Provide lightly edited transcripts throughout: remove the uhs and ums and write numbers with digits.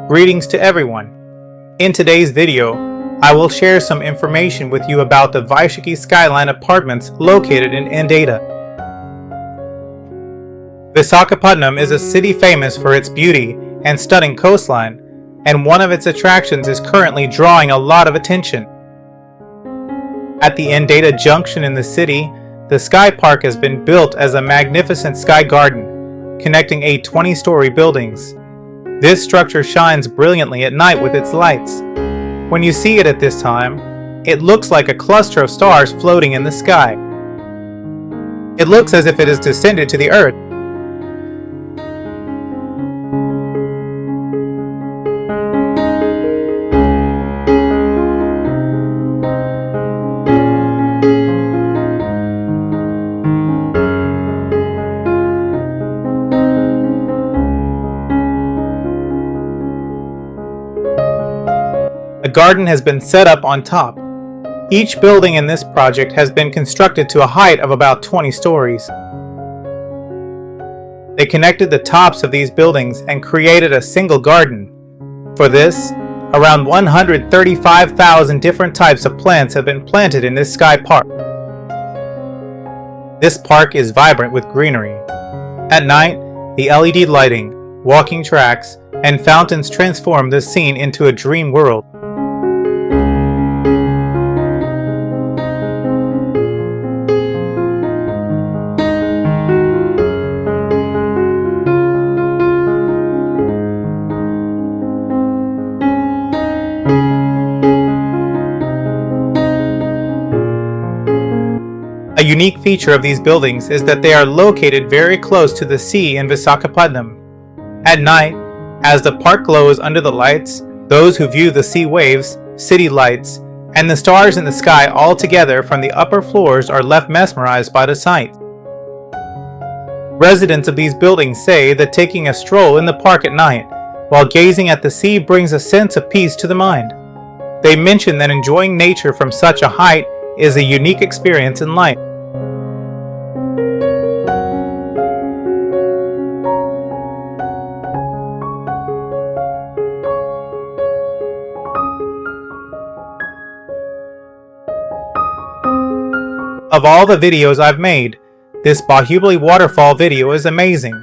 Greetings to everyone. In today's video, I will share some information with you about the Vizag Skyline apartments located in Endada. Visakhapatnam is a city famous for its beauty and stunning coastline, and one of its attractions is currently drawing a lot of attention. At the Endada junction in the city, the Sky Park has been built as a magnificent sky garden, connecting 8 20-story buildings. This structure shines brilliantly at night with its lights. When you see it at this time, it looks like a cluster of stars floating in the sky. It looks as if it has descended to the earth. A garden has been set up on top. Each building in this project has been constructed to a height of about 20 stories. They connected the tops of these buildings and created a single garden. For this, around 135,000 different types of plants have been planted in this sky park. This park is vibrant with greenery. At night, the LED lighting, walking tracks, and fountains transform the scene into a dream world. A unique feature of these buildings is that they are located very close to the sea in Visakhapatnam. At night, as the park glows under the lights, those who view the sea waves, city lights, and the stars in the sky all together from the upper floors are left mesmerized by the sight. Residents of these buildings say that taking a stroll in the park at night while gazing at the sea brings a sense of peace to the mind. They mention that enjoying nature from such a height is a unique experience in life. Of all the videos I've made, this Bahubali waterfall video is amazing.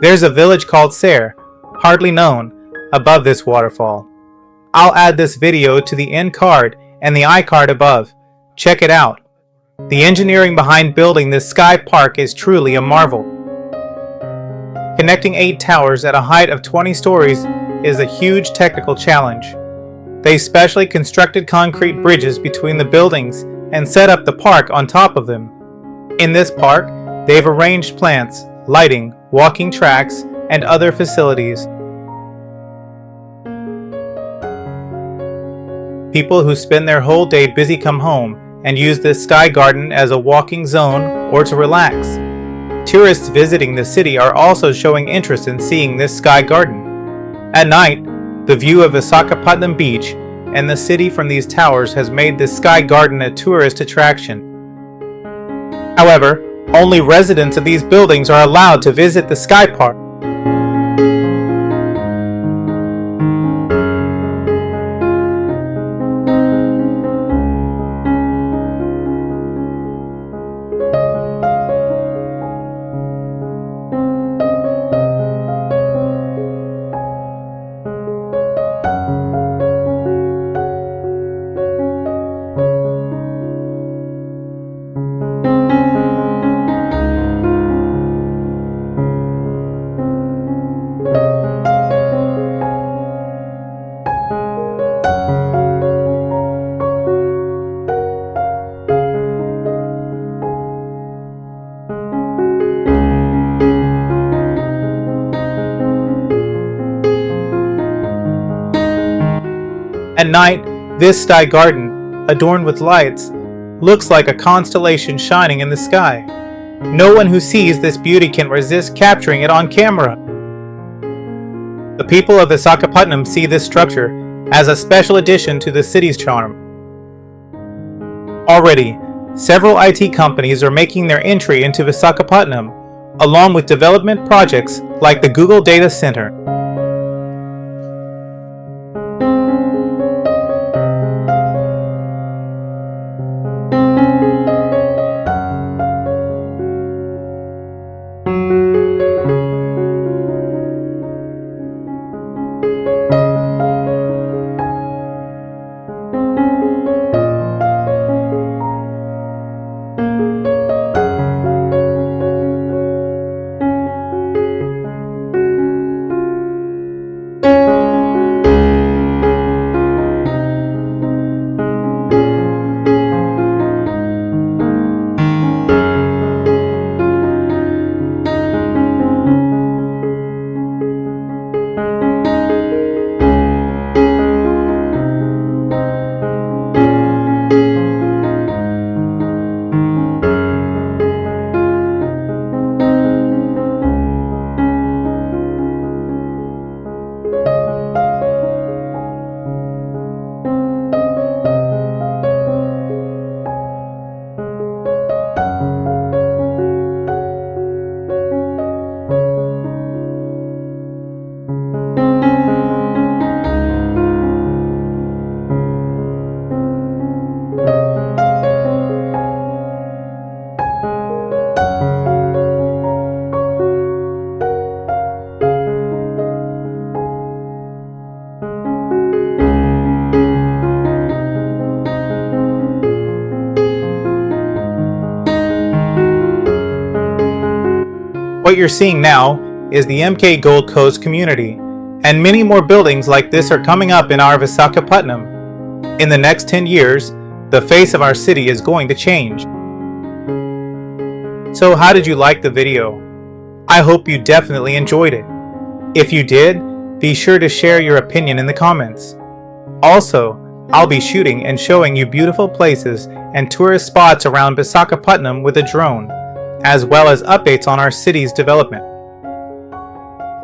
There's a village called Ser, hardly known, above this waterfall. I'll add this video to the end card and the iCard above. Check it out. The engineering behind building this sky park is truly a marvel. Connecting 8 towers at a height of 20 stories is a huge technical challenge. They specially constructed concrete bridges between the buildings and set up the park on top of them. In this park, they've arranged plants, lighting, walking tracks, and other facilities. People who spend their whole day busy come home and use this sky garden as a walking zone or to relax. Tourists visiting the city are also showing interest in seeing this sky garden. At night, the view of Visakhapatnam beach and the city from these towers has made this sky garden a tourist attraction. However, only residents of these buildings are allowed to visit the sky park. At night, this sky garden, adorned with lights, looks like a constellation shining in the sky. No one who sees this beauty can resist capturing it on camera. The people of Visakhapatnam see this structure as a special addition to the city's charm. Already, several IT companies are making their entry into Visakhapatnam, along with development projects like the Google Data Center. What you're seeing now is the MK Gold Coast community, and many more buildings like this are coming up in our Visakhapatnam. In the next 10 years, the face of our city is going to change. So how did you like the video? I hope you definitely enjoyed it. If you did, be sure to share your opinion in the comments. Also, I'll be shooting and showing you beautiful places and tourist spots around Visakhapatnam with a drone, as well as updates on our city's development.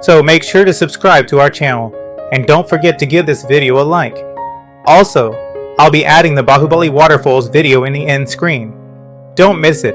So make sure to subscribe to our channel, and don't forget to give this video a like. Also, I'll be adding the Bahubali Waterfalls video in the end screen. Don't miss it.